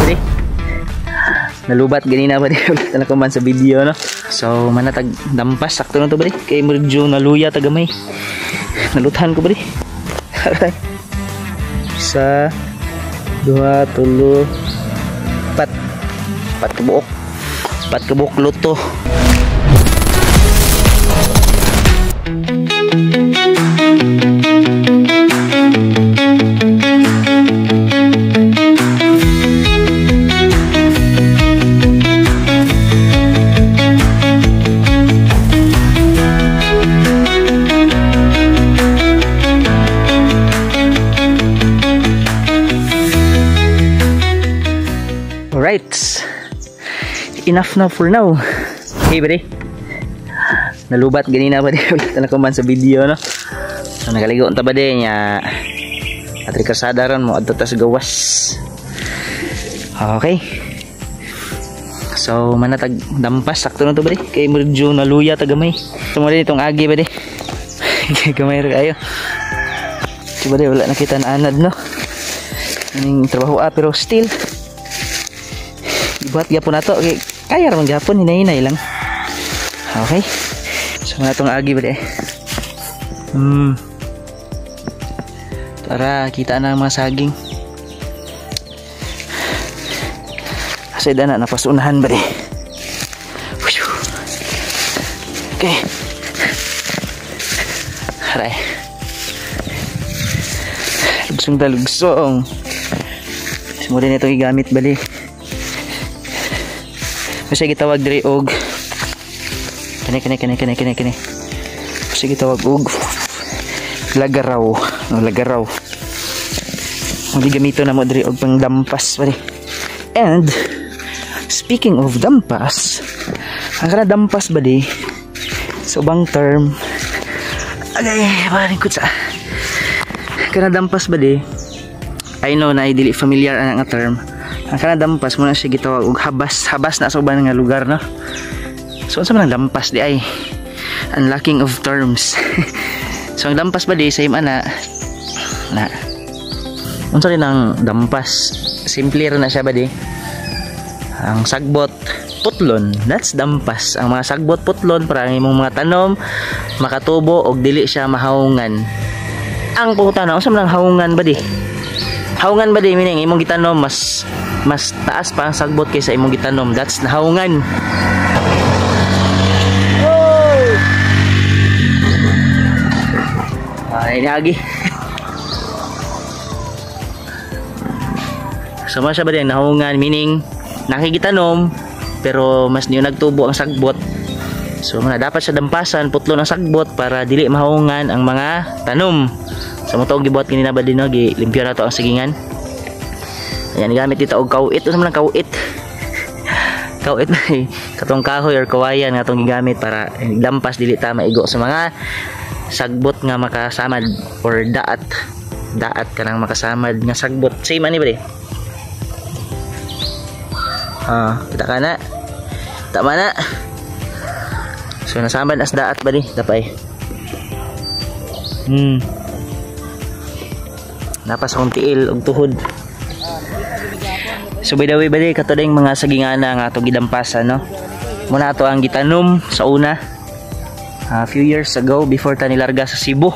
bali. Nalubat ganina bali ulit na kuman sa video no. So manatag dampas sakto na to bali. Kay medyo naluya tagamay. Naluthan ko bali. Isa, dua, tulo, pat kebuok. Pat kebuok luto. Alright, enough na for now. Okay bali, nalubat ganina bali ulit na kuman sa video no. So nagaligo unta bali nya atri kasada ron mo adto tas gawas. Okay, so manatag dampas sakto na to bali. Kay medyo naluya tagamay. Tumo din itong agi bali. Gamay ra kayo. Diba di wala nakita na anad no. Ning trabaho pero still buhat gyapon nato okay, kaya ra man gyapon hinay-hinay lang. Okay, so na tong agi ba de. Tara kita na ang mga saging. Kasi dana napasunahan ba de. Okay, haray lugsong talugsong simula nito igamit bali. Kasi gitawag diri og kani kasi gitawag og lagaraw no, lagaraw ang gigamito na mo diri og pangdampas pare. And speaking of dampas, ang kana dampas ba di sa ubang term agay panikot sa kana dampas ba di, I know na dili familiar ang nga term. Ang kana dampas mo na siya gitawag og habas na sa uban nga lugar no. So unsa man ang dampas di ay unlocking of terms. So ang dampas ba di same ana na unsa rin ang dampas, simple ra na siya ba di. Ang sagbot putlon, that's dampas. Ang mga sagbot putlon para ang imong mga tanom makatubo og dili siya mahawungan. Ang puhutan unsa man ang hawungan ba di? Hawungan ba di meaning imong gitanom mas taas pa ang sagbot kaysa imong gitanom, that's nahawungan. Ay niagi. So masya ba din nahawungan meaning nakikitanom pero mas niyo nagtubo ang sagbot. So mga dapat sa dampasan putlo ng sagbot para dili mahawungan ang mga tanom. So mo tong gibuhat kanina ba din no, gilimpyo na to ang sigingan. Ayan, gamit dito og kauit. Ano man ang kauit? Kauit na katong kahoy or kawayan nga itong gigamit para dampas dili ta maigo sa mga sagbot nga makasamad or daat kanang makasamad nga sagbot. Same ani ba di? Kita ka na. Tama na. So nasamad as daat ba di? Tapay. Napas akong tiil og tuhod. So by the way bali kato ding mga sagingana nga ato gidampasan no. Muna ato ang gitanom sa una few years ago before ta nilarga sa Cebu.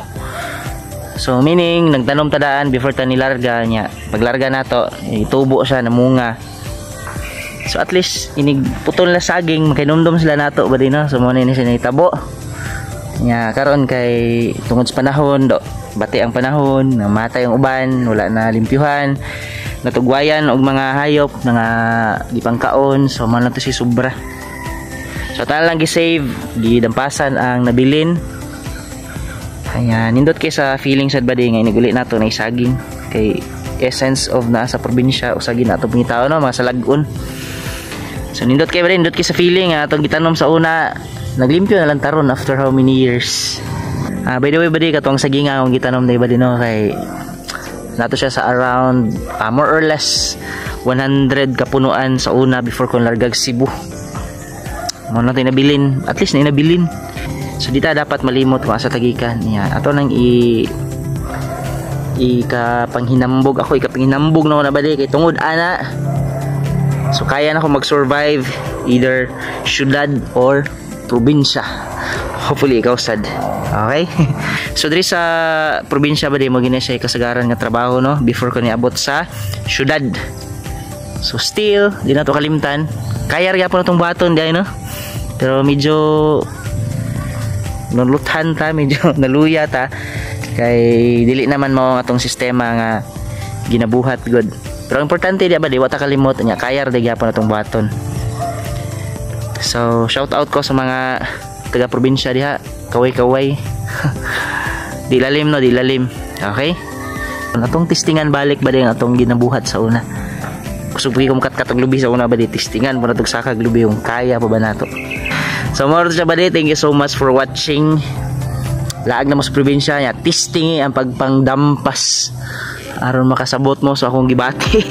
So meaning nagtanom tadaan before ta nilarga nya. Paglarga nato itubo siya namunga. So at least inig putol na saging makinomdom sila nato ba din no. So mo ni siya nitabo. Nya karon kay tungod sa panahon do bati ang panahon, namatay ang uban, wala na limpyuhan. Natugwayan og mga hayop nga gipangkaon, so man lang to si sobra. So ta lang gi-save, gidampasan ang nabilin. Ayan, nindot kay sa feeling sad ba di nga iniguli nato na isaging kay essence of na sa probinsya usagi nato pangitaw no mga salagon. So nindot kay ba nindot kay sa feeling nga atong gitanom sa una, naglimpyo na lang taron after how many years. By the way ba di katong saginga akong gitanom na iba din no kay nato siya sa around more or less 100 kapunuan sa una before kong largag Cebu. Mo na tayo nabilin, at least na nabilin. So dita dapat malimot kung asa tagikan niya. Ato nang ikapanghinambog ako, ikapanghinambog na ko na bali kay tungod ana So kaya na ako mag-survive either syudad or probinsya. Hopefully ikaw sad. Okay? So diri sa probinsya ba di mo gina siya kasagaran nga trabaho no before ko niabot sa syudad. So still di na to kalimtan. Kaya ra gyapon atong baton di no. Pero medyo nuluthan ta, medyo naluya ta kay dili naman mao atong sistema nga ginabuhat good. Pero importante di ba di wa ta kalimot nya kaya ra gyapon atong baton. So shout out ko sa mga taga probinsya diha, kaway-kaway. Di lalim no, di lalim. Okay? Atong testingan balik ba di ang atong ginabuhat sa una. Kusog ko katong lubi sa una ba di testingan mo natog sakag lubi yung kaya pa ba nato. So more siya ba di, thank you so much for watching. Laag na mo sa probinsya nya, testing ang pagpangdampas aron makasabot mo sa akong gibati.